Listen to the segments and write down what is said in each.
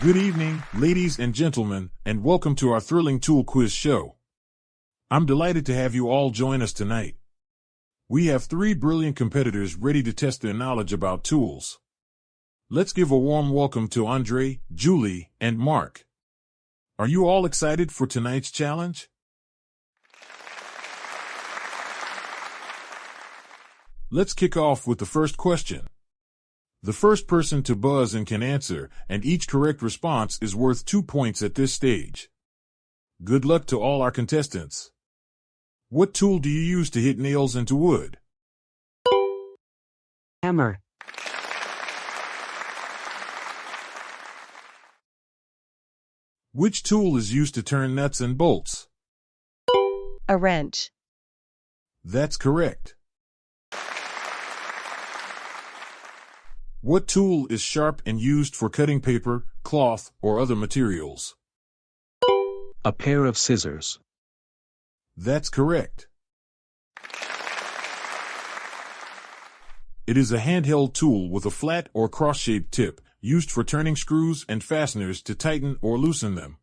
Good evening, ladies and gentlemen, and welcome to our thrilling tool quiz show. I'm delighted to have you all join us tonight. We have three brilliant competitors ready to test their knowledge about tools. Let's give a warm welcome to Andre, Julie, and Mark. Are you all excited for tonight's challenge? Let's kick off with the first question. The first person to buzz in can answer, and each correct response is worth 2 points at this stage. Good luck to all our contestants. What tool do you use to hit nails into wood? Hammer. Which tool is used to turn nuts and bolts? A wrench. That's correct. What tool is sharp and used for cutting paper, cloth, or other materials? A pair of scissors. That's correct. It is a handheld tool with a flat or cross-shaped tip, used for turning screws and fasteners to tighten or loosen them.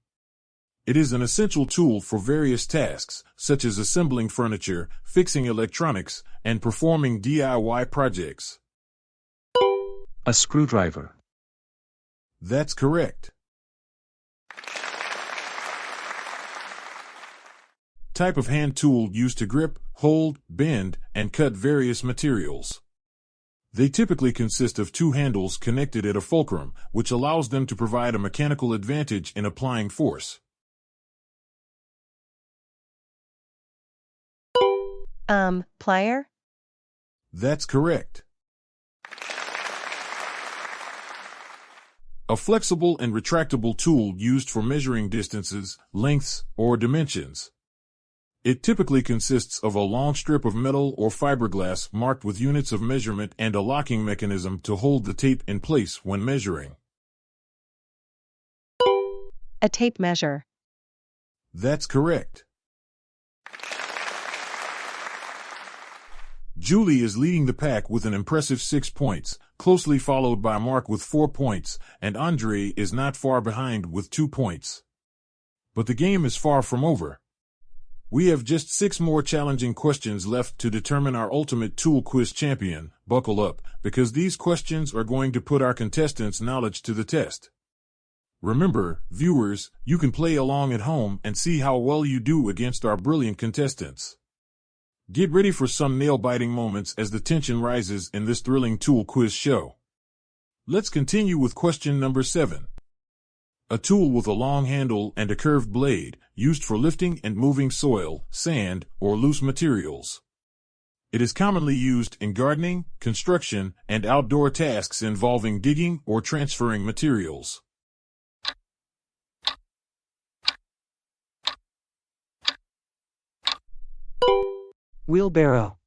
It is an essential tool for various tasks, such as assembling furniture, fixing electronics, and performing DIY projects. A screwdriver. That's correct. Type of hand tool used to grip, hold, bend, and cut various materials. They typically consist of two handles connected at a fulcrum, which allows them to provide a mechanical advantage in applying force. Plier? That's correct. A flexible and retractable tool used for measuring distances, lengths, or dimensions. It typically consists of a long strip of metal or fiberglass marked with units of measurement and a locking mechanism to hold the tape in place when measuring. A tape measure. That's correct. Julie is leading the pack with an impressive 6 points, closely followed by Mark with 4 points, and Andre is not far behind with 2 points. But the game is far from over. We have just 6 more challenging questions left to determine our ultimate tool quiz champion. Buckle up, because these questions are going to put our contestants' knowledge to the test. Remember, viewers, you can play along at home and see how well you do against our brilliant contestants. Get ready for some nail-biting moments as the tension rises in this thrilling tool quiz show. Let's continue with question number 7. A tool with a long handle and a curved blade, used for lifting and moving soil, sand, or loose materials. It is commonly used in gardening, construction, and outdoor tasks involving digging or transferring materials. Wheelbarrow.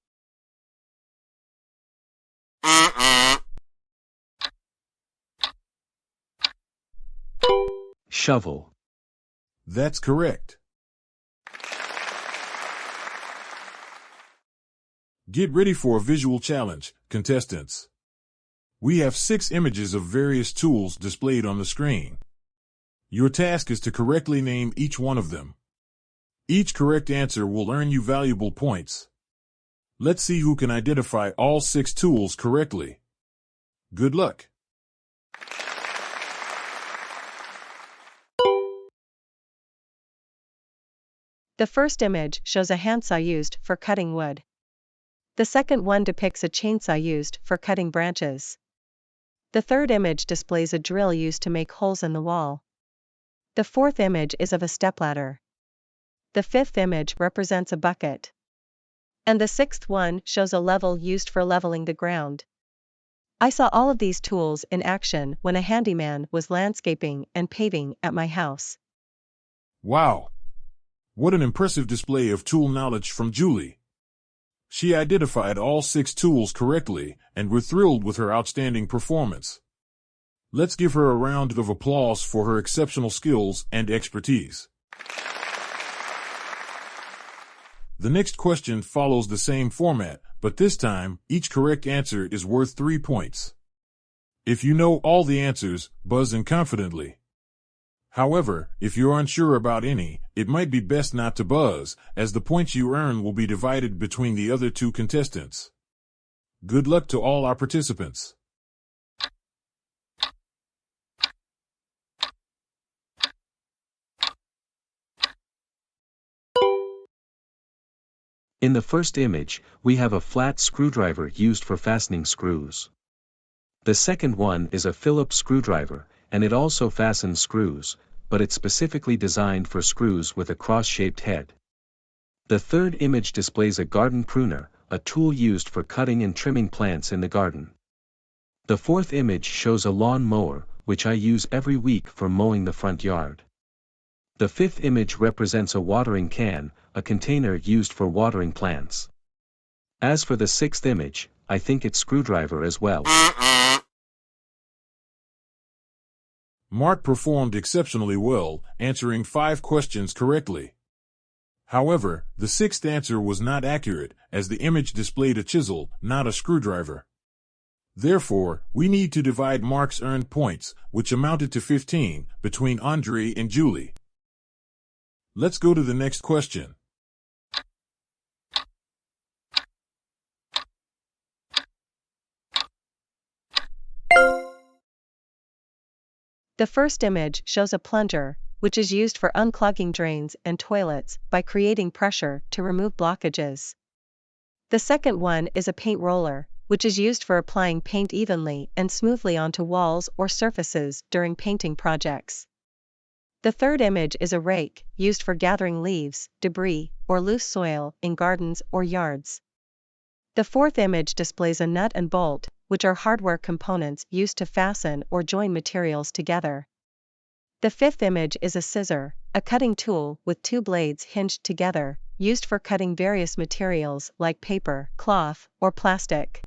Shovel. That's correct. Get ready for a visual challenge, contestants. We have 6 images of various tools displayed on the screen. Your task is to correctly name each one of them. Each correct answer will earn you valuable points. Let's see who can identify all 6 tools correctly. Good luck. The first image shows a handsaw used for cutting wood. The second one depicts a chainsaw used for cutting branches. The third image displays a drill used to make holes in the wall. The fourth image is of a stepladder. The fifth image represents a bucket. And the sixth one shows a level used for leveling the ground. I saw all of these tools in action when a handyman was landscaping and paving at my house. Wow! What an impressive display of tool knowledge from Julie. She identified all 6 tools correctly, and we're thrilled with her outstanding performance. Let's give her a round of applause for her exceptional skills and expertise. The next question follows the same format, but this time, each correct answer is worth 3 points. If you know all the answers, buzz in confidently. However, if you're unsure about any, it might be best not to buzz, as the points you earn will be divided between the other two contestants. Good luck to all our participants. In the first image, we have a flat screwdriver used for fastening screws. The second one is a Phillips screwdriver, and it also fastens screws, but it's specifically designed for screws with a cross-shaped head. The third image displays a garden pruner, a tool used for cutting and trimming plants in the garden. The fourth image shows a lawn mower, which I use every week for mowing the front yard. The fifth image represents a watering can, a container used for watering plants. As for the sixth image, I think it's screwdriver as well. Mark performed exceptionally well, answering 5 questions correctly. However, the sixth answer was not accurate, as the image displayed a chisel, not a screwdriver. Therefore, we need to divide Mark's earned points, which amounted to 15, between Andre and Julie. Let's go to the next question. The first image shows a plunger, which is used for unclogging drains and toilets by creating pressure to remove blockages. The second one is a paint roller, which is used for applying paint evenly and smoothly onto walls or surfaces during painting projects. The third image is a rake, used for gathering leaves, debris, or loose soil in gardens or yards. The fourth image displays a nut and bolt, which are hardware components used to fasten or join materials together. The fifth image is a scissor, a cutting tool with 2 blades hinged together, used for cutting various materials like paper, cloth, or plastic.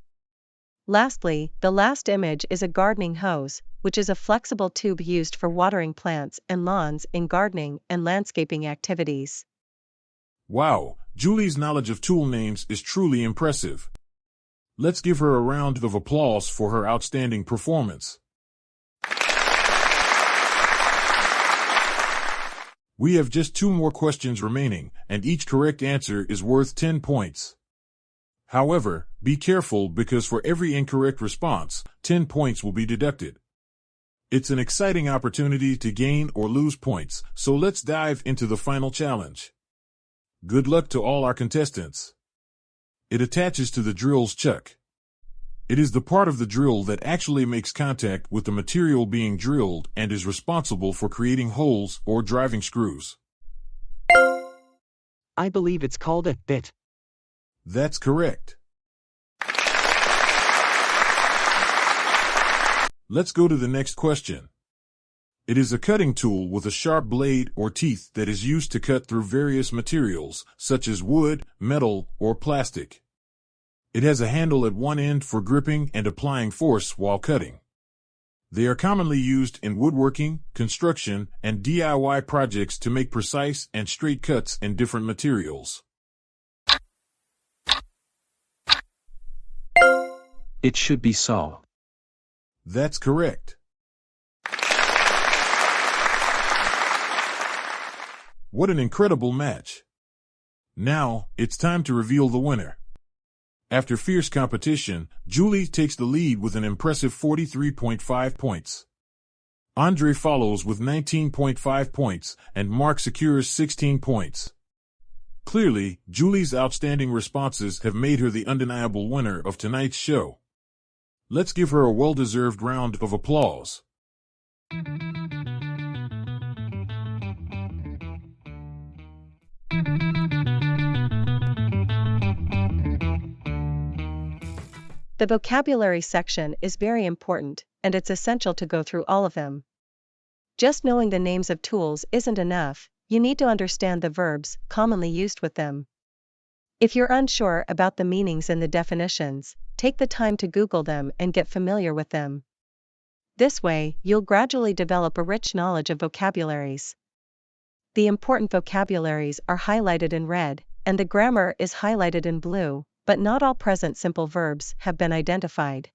Lastly, the last image is a gardening hose, which is a flexible tube used for watering plants and lawns in gardening and landscaping activities. Wow, Julie's knowledge of tool names is truly impressive. Let's give her a round of applause for her outstanding performance. We have just 2 more questions remaining, and each correct answer is worth 10 points. However, be careful because for every incorrect response, 10 points will be deducted. It's an exciting opportunity to gain or lose points, so let's dive into the final challenge. Good luck to all our contestants. It attaches to the drill's chuck. It is the part of the drill that actually makes contact with the material being drilled and is responsible for creating holes or driving screws. I believe it's called a bit. That's correct. Let's go to the next question. It is a cutting tool with a sharp blade or teeth that is used to cut through various materials, such as wood, metal, or plastic. It has a handle at one end for gripping and applying force while cutting. They are commonly used in woodworking, construction, and DIY projects to make precise and straight cuts in different materials. It should be saw. That's correct. What an incredible match. Now, it's time to reveal the winner. After fierce competition, Julie takes the lead with an impressive 43.5 points. Andre follows with 19.5 points, and Mark secures 16 points. Clearly, Julie's outstanding responses have made her the undeniable winner of tonight's show. Let's give her a well-deserved round of applause. The vocabulary section is very important, and it's essential to go through all of them. Just knowing the names of tools isn't enough, you need to understand the verbs commonly used with them. If you're unsure about the meanings and the definitions, take the time to Google them and get familiar with them. This way, you'll gradually develop a rich knowledge of vocabularies. The important vocabularies are highlighted in red, and the grammar is highlighted in blue, but not all present simple verbs have been identified.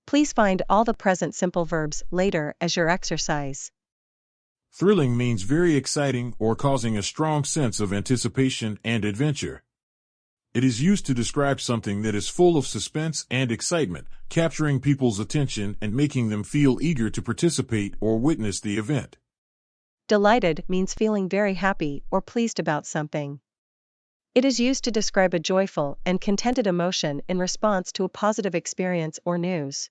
Please find all the present simple verbs later as your exercise. Thrilling means very exciting or causing a strong sense of anticipation and adventure. It is used to describe something that is full of suspense and excitement, capturing people's attention and making them feel eager to participate or witness the event. Delighted means feeling very happy or pleased about something. It is used to describe a joyful and contented emotion in response to a positive experience or news.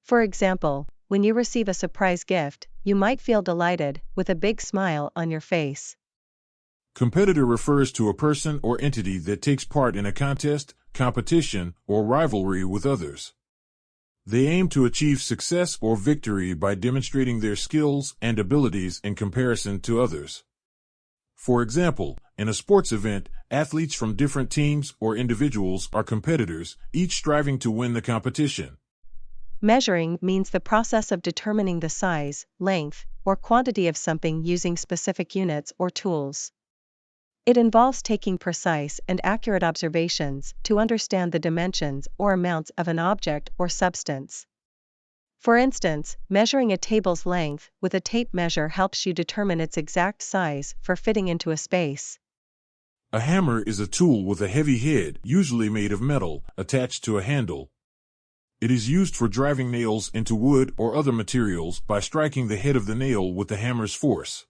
For example, when you receive a surprise gift, you might feel delighted, with a big smile on your face. Competitor refers to a person or entity that takes part in a contest, competition, or rivalry with others. They aim to achieve success or victory by demonstrating their skills and abilities in comparison to others. For example, in a sports event, athletes from different teams or individuals are competitors, each striving to win the competition. Measuring means the process of determining the size, length, or quantity of something using specific units or tools. It involves taking precise and accurate observations to understand the dimensions or amounts of an object or substance. For instance, measuring a table's length with a tape measure helps you determine its exact size for fitting into a space. A hammer is a tool with a heavy head, usually made of metal, attached to a handle. It is used for driving nails into wood or other materials by striking the head of the nail with the hammer's force.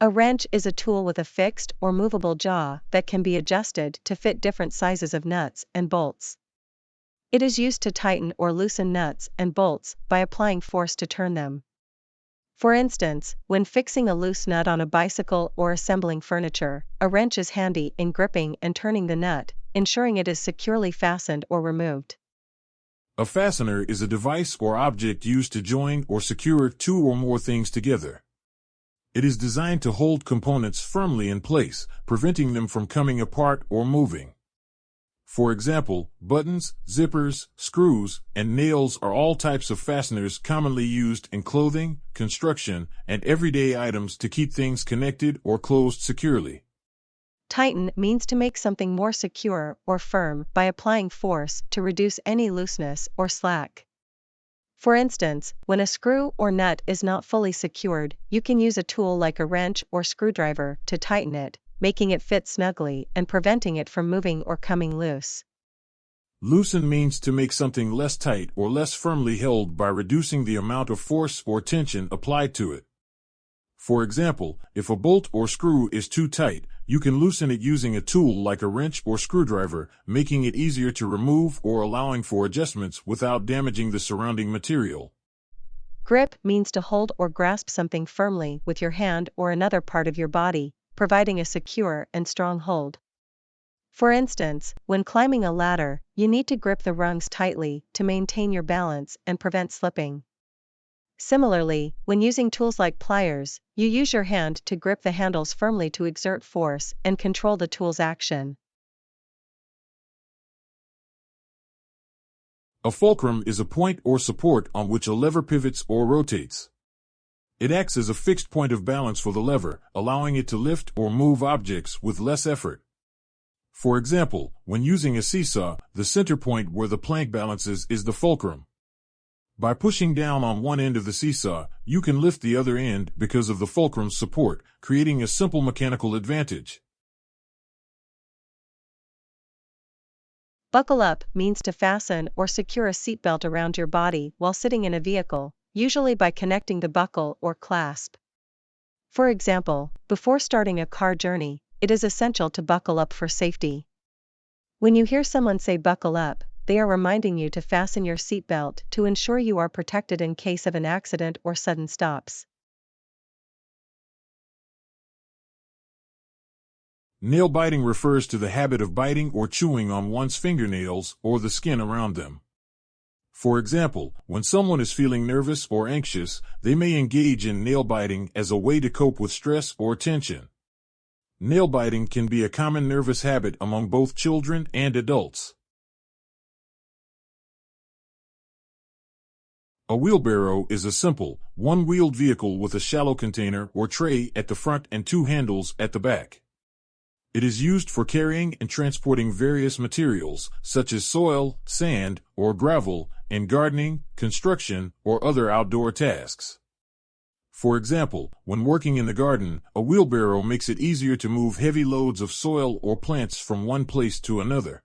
A wrench is a tool with a fixed or movable jaw that can be adjusted to fit different sizes of nuts and bolts. It is used to tighten or loosen nuts and bolts by applying force to turn them. For instance, when fixing a loose nut on a bicycle or assembling furniture, a wrench is handy in gripping and turning the nut, ensuring it is securely fastened or removed. A fastener is a device or object used to join or secure two or more things together. It is designed to hold components firmly in place, preventing them from coming apart or moving. For example, buttons, zippers, screws, and nails are all types of fasteners commonly used in clothing, construction, and everyday items to keep things connected or closed securely. Tighten means to make something more secure or firm by applying force to reduce any looseness or slack. For instance, when a screw or nut is not fully secured, you can use a tool like a wrench or screwdriver to tighten it, making it fit snugly and preventing it from moving or coming loose. Loosen means to make something less tight or less firmly held by reducing the amount of force or tension applied to it. For example, if a bolt or screw is too tight, you can loosen it using a tool like a wrench or screwdriver, making it easier to remove or allowing for adjustments without damaging the surrounding material. Grip means to hold or grasp something firmly with your hand or another part of your body, providing a secure and strong hold. For instance, when climbing a ladder, you need to grip the rungs tightly to maintain your balance and prevent slipping. Similarly, when using tools like pliers, you use your hand to grip the handles firmly to exert force and control the tool's action. A fulcrum is a point or support on which a lever pivots or rotates. It acts as a fixed point of balance for the lever, allowing it to lift or move objects with less effort. For example, when using a seesaw, the center point where the plank balances is the fulcrum. By pushing down on one end of the seesaw, you can lift the other end because of the fulcrum's support, creating a simple mechanical advantage. Buckle up means to fasten or secure a seatbelt around your body while sitting in a vehicle, usually by connecting the buckle or clasp. For example, before starting a car journey, it is essential to buckle up for safety. When you hear someone say buckle up, they are reminding you to fasten your seatbelt to ensure you are protected in case of an accident or sudden stops. Nail biting refers to the habit of biting or chewing on one's fingernails or the skin around them. For example, when someone is feeling nervous or anxious, they may engage in nail biting as a way to cope with stress or tension. Nail biting can be a common nervous habit among both children and adults. A wheelbarrow is a simple, one-wheeled vehicle with a shallow container or tray at the front and two handles at the back. It is used for carrying and transporting various materials, such as soil, sand, or gravel, in gardening, construction, or other outdoor tasks. For example, when working in the garden, a wheelbarrow makes it easier to move heavy loads of soil or plants from one place to another.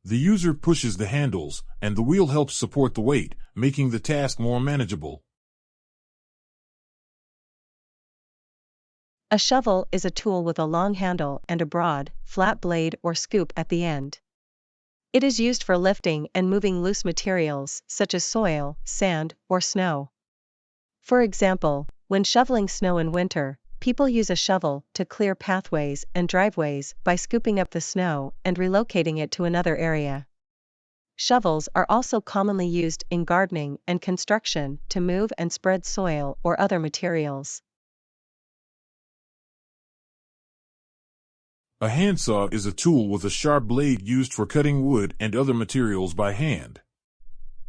The user pushes the handles, and the wheel helps support the weight, making the task more manageable. A shovel is a tool with a long handle and a broad, flat blade or scoop at the end. It is used for lifting and moving loose materials, such as soil, sand, or snow. For example, when shoveling snow in winter, people use a shovel to clear pathways and driveways by scooping up the snow and relocating it to another area. Shovels are also commonly used in gardening and construction to move and spread soil or other materials. A handsaw is a tool with a sharp blade used for cutting wood and other materials by hand.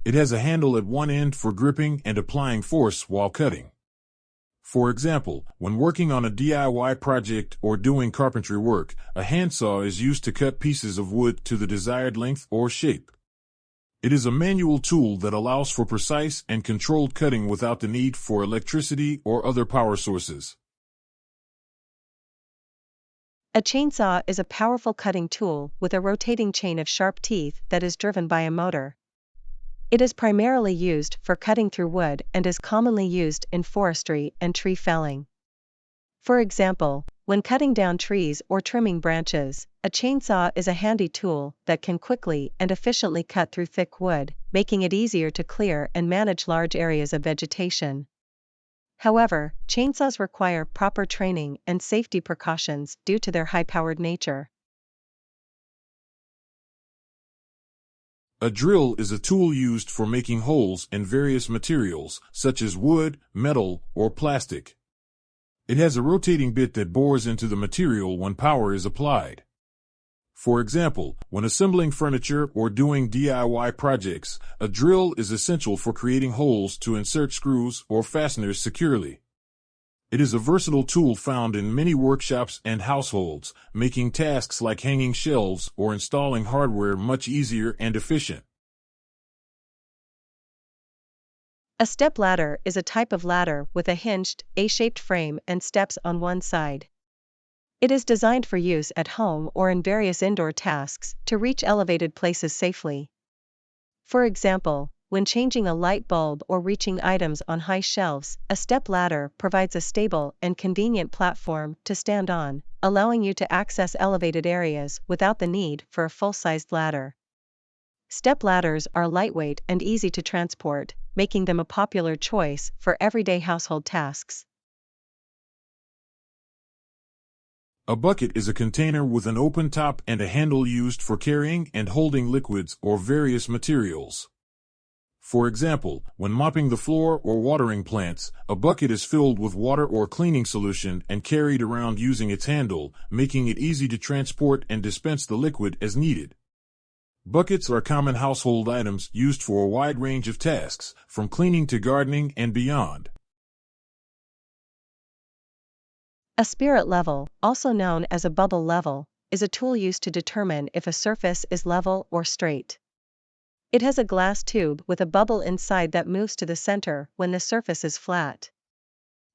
It has a handle at one end for gripping and applying force while cutting. For example, when working on a DIY project or doing carpentry work, a handsaw is used to cut pieces of wood to the desired length or shape. It is a manual tool that allows for precise and controlled cutting without the need for electricity or other power sources. A chainsaw is a powerful cutting tool with a rotating chain of sharp teeth that is driven by a motor. It is primarily used for cutting through wood and is commonly used in forestry and tree felling. For example, when cutting down trees or trimming branches, a chainsaw is a handy tool that can quickly and efficiently cut through thick wood, making it easier to clear and manage large areas of vegetation. However, chainsaws require proper training and safety precautions due to their high-powered nature. A drill is a tool used for making holes in various materials, such as wood, metal, or plastic. It has a rotating bit that bores into the material when power is applied. For example, when assembling furniture or doing DIY projects, a drill is essential for creating holes to insert screws or fasteners securely. It is a versatile tool found in many workshops and households, making tasks like hanging shelves or installing hardware much easier and efficient. A step ladder is a type of ladder with a hinged, A-shaped frame and steps on one side. It is designed for use at home or in various indoor tasks to reach elevated places safely. For example, when changing a light bulb or reaching items on high shelves, a step ladder provides a stable and convenient platform to stand on, allowing you to access elevated areas without the need for a full-sized ladder. Step ladders are lightweight and easy to transport, making them a popular choice for everyday household tasks. A bucket is a container with an open top and a handle used for carrying and holding liquids or various materials. For example, when mopping the floor or watering plants, a bucket is filled with water or cleaning solution and carried around using its handle, making it easy to transport and dispense the liquid as needed. Buckets are common household items used for a wide range of tasks, from cleaning to gardening and beyond. A spirit level, also known as a bubble level, is a tool used to determine if a surface is level or straight. It has a glass tube with a bubble inside that moves to the center when the surface is flat.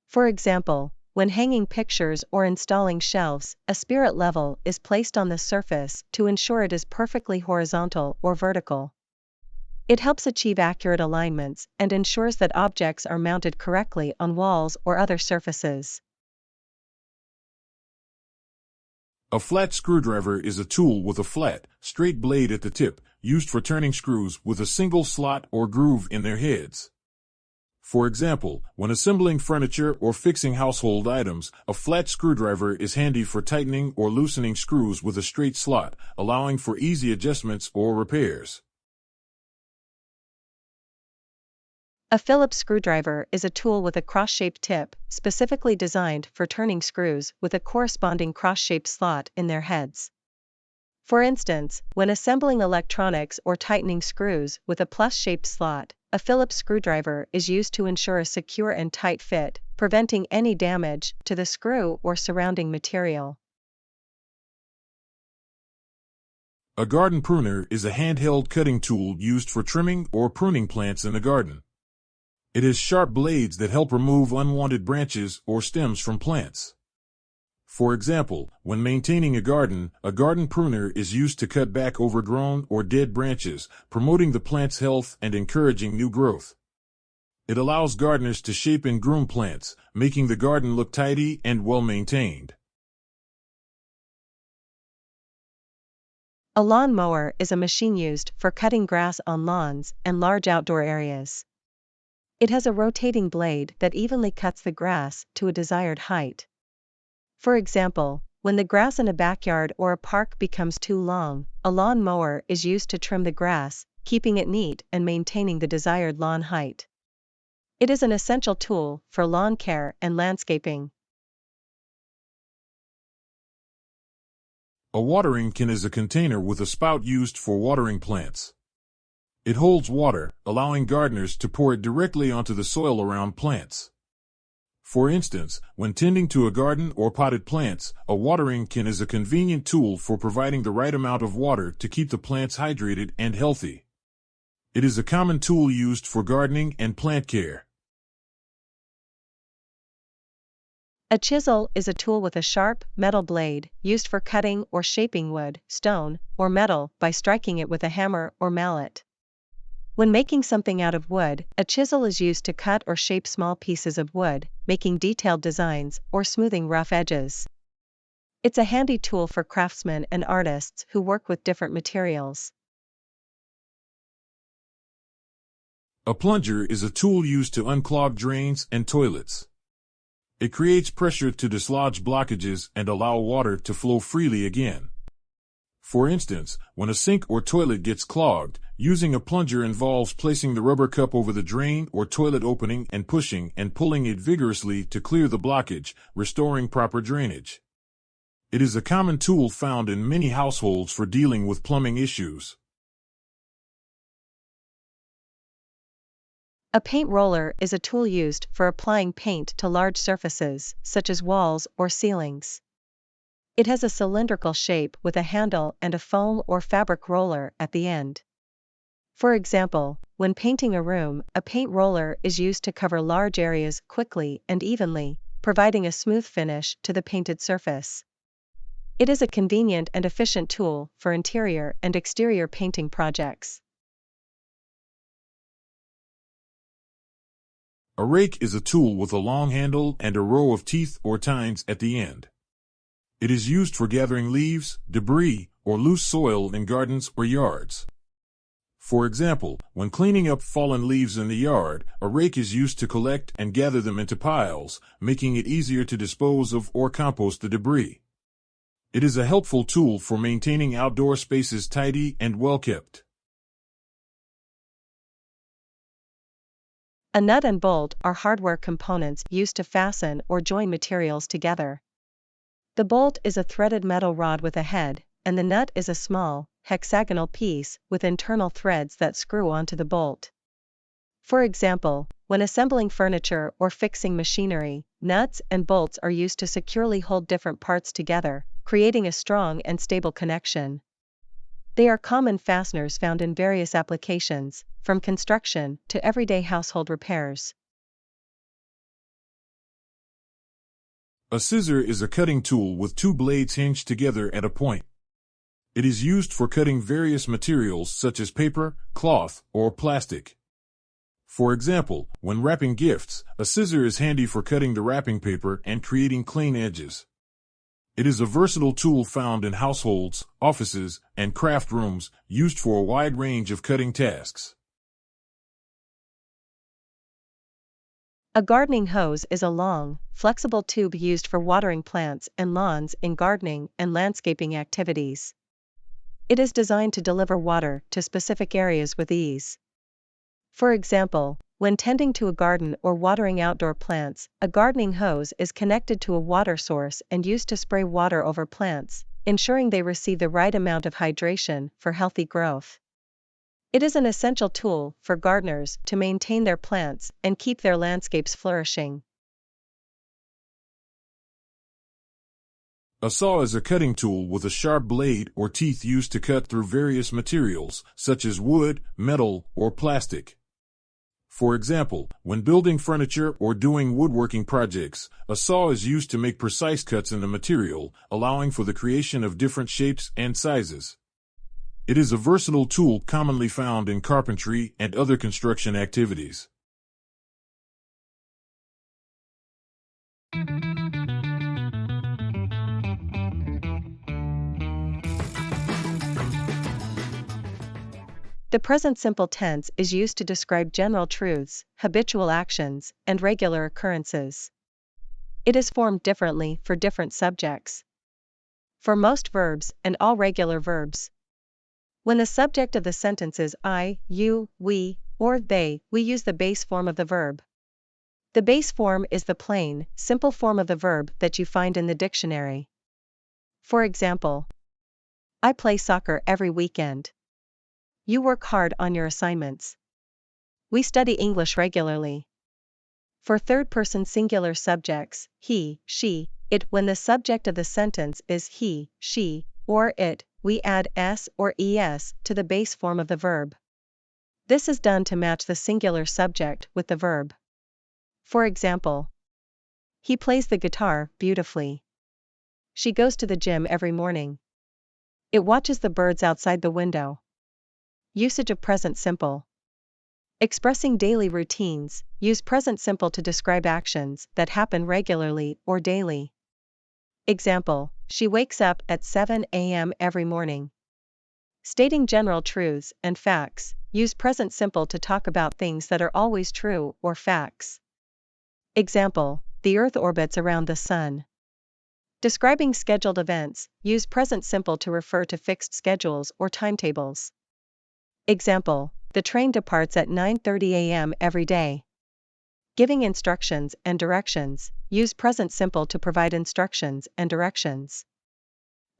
For example, when hanging pictures or installing shelves, a spirit level is placed on the surface to ensure it is perfectly horizontal or vertical. It helps achieve accurate alignments and ensures that objects are mounted correctly on walls or other surfaces. A flat screwdriver is a tool with a flat, straight blade at the tip, used for turning screws with a single slot or groove in their heads. For example, when assembling furniture or fixing household items, a flat screwdriver is handy for tightening or loosening screws with a straight slot, allowing for easy adjustments or repairs. A Phillips screwdriver is a tool with a cross-shaped tip, specifically designed for turning screws with a corresponding cross-shaped slot in their heads. For instance, when assembling electronics or tightening screws with a plus-shaped slot, a Phillips screwdriver is used to ensure a secure and tight fit, preventing any damage to the screw or surrounding material. A garden pruner is a handheld cutting tool used for trimming or pruning plants in the garden. It has sharp blades that help remove unwanted branches or stems from plants. For example, when maintaining a garden pruner is used to cut back overgrown or dead branches, promoting the plant's health and encouraging new growth. It allows gardeners to shape and groom plants, making the garden look tidy and well maintained. A lawn mower is a machine used for cutting grass on lawns and large outdoor areas. It has a rotating blade that evenly cuts the grass to a desired height. For example, when the grass in a backyard or a park becomes too long, a lawn mower is used to trim the grass, keeping it neat and maintaining the desired lawn height. It is an essential tool for lawn care and landscaping. A watering can is a container with a spout used for watering plants. It holds water, allowing gardeners to pour it directly onto the soil around plants. For instance, when tending to a garden or potted plants, a watering can is a convenient tool for providing the right amount of water to keep the plants hydrated and healthy. It is a common tool used for gardening and plant care. A chisel is a tool with a sharp, metal blade, used for cutting or shaping wood, stone, or metal by striking it with a hammer or mallet. When making something out of wood, a chisel is used to cut or shape small pieces of wood, making detailed designs or smoothing rough edges. It's a handy tool for craftsmen and artists who work with different materials. A plunger is a tool used to unclog drains and toilets. It creates pressure to dislodge blockages and allow water to flow freely again. For instance, when a sink or toilet gets clogged, using a plunger involves placing the rubber cup over the drain or toilet opening and pushing and pulling it vigorously to clear the blockage, restoring proper drainage. It is a common tool found in many households for dealing with plumbing issues. A paint roller is a tool used for applying paint to large surfaces, such as walls or ceilings. It has a cylindrical shape with a handle and a foam or fabric roller at the end. For example, when painting a room, a paint roller is used to cover large areas quickly and evenly, providing a smooth finish to the painted surface. It is a convenient and efficient tool for interior and exterior painting projects. A rake is a tool with a long handle and a row of teeth or tines at the end. It is used for gathering leaves, debris, or loose soil in gardens or yards. For example, when cleaning up fallen leaves in the yard, a rake is used to collect and gather them into piles, making it easier to dispose of or compost the debris. It is a helpful tool for maintaining outdoor spaces tidy and well kept. A nut and bolt are hardware components used to fasten or join materials together. The bolt is a threaded metal rod with a head, and the nut is a small, hexagonal piece with internal threads that screw onto the bolt. For example, when assembling furniture or fixing machinery, nuts and bolts are used to securely hold different parts together, creating a strong and stable connection. They are common fasteners found in various applications, from construction to everyday household repairs. A scissor is a cutting tool with two blades hinged together at a point. It is used for cutting various materials such as paper, cloth, or plastic. For example, when wrapping gifts, a scissor is handy for cutting the wrapping paper and creating clean edges. It is a versatile tool found in households, offices, and craft rooms, used for a wide range of cutting tasks. A gardening hose is a long, flexible tube used for watering plants and lawns in gardening and landscaping activities. It is designed to deliver water to specific areas with ease. For example, when tending to a garden or watering outdoor plants, a gardening hose is connected to a water source and used to spray water over plants, ensuring they receive the right amount of hydration for healthy growth. It is an essential tool for gardeners to maintain their plants and keep their landscapes flourishing. A saw is a cutting tool with a sharp blade or teeth used to cut through various materials, such as wood, metal, or plastic. For example, when building furniture or doing woodworking projects, a saw is used to make precise cuts in the material, allowing for the creation of different shapes and sizes. It is a versatile tool commonly found in carpentry and other construction activities. The present simple tense is used to describe general truths, habitual actions, and regular occurrences. It is formed differently for different subjects. For most verbs and all regular verbs, when the subject of the sentence is I, you, we, or they, we use the base form of the verb. The base form is the plain, simple form of the verb that you find in the dictionary. For example, I play soccer every weekend. You work hard on your assignments. We study English regularly. For third-person singular subjects, he, she, it, when the subject of the sentence is he, she, or it, we add s or es to the base form of the verb. This is done to match the singular subject with the verb. For example, he plays the guitar beautifully. She goes to the gym every morning. It watches the birds outside the window. Usage of present simple. Expressing daily routines, use present simple to describe actions that happen regularly or daily. Example, she wakes up at 7 a.m. every morning. Stating general truths and facts, use present simple to talk about things that are always true or facts. Example, the Earth orbits around the Sun. Describing scheduled events, use present simple to refer to fixed schedules or timetables. Example, the train departs at 9:30 a.m. every day. Giving instructions and directions, use present simple to provide instructions and directions.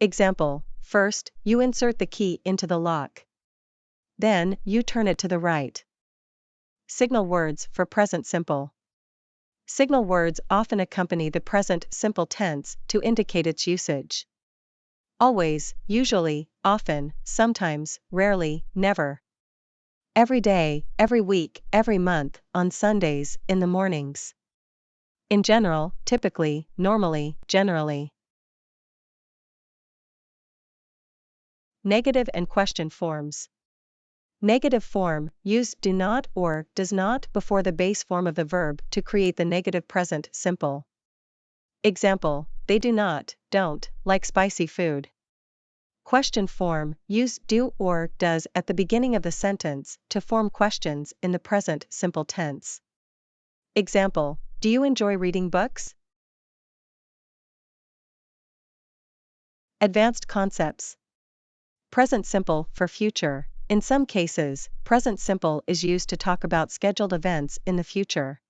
Example, first, you insert the key into the lock. Then, you turn it to the right. Signal words for present simple. Signal words often accompany the present simple tense to indicate its usage. Always, usually, often, sometimes, rarely, never. Every day, every week, every month, on Sundays, in the mornings. In general, typically, normally, generally. Negative and question forms. Negative form, use do not or does not before the base form of the verb to create the negative present simple. Example, they do not, don't, like spicy food. Question form, use do or does at the beginning of the sentence to form questions in the present simple tense. Example, do you enjoy reading books? Advanced concepts. Present simple for future. In some cases, present simple is used to talk about scheduled events in the future.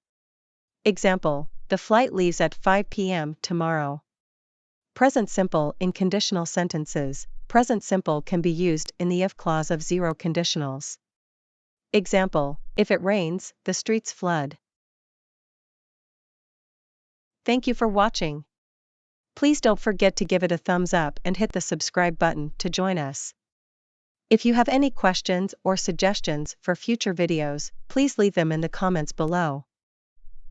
Example, the flight leaves at 5 p.m. tomorrow. Present simple in conditional sentences. Present simple can be used in the if clause of zero conditionals. Example, if it rains, the streets flood. Thank you for watching. Please don't forget to give it a thumbs up and hit the subscribe button to join us. If you have any questions or suggestions for future videos, please leave them in the comments below.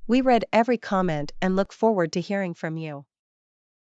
We read every comment and look forward to hearing from you.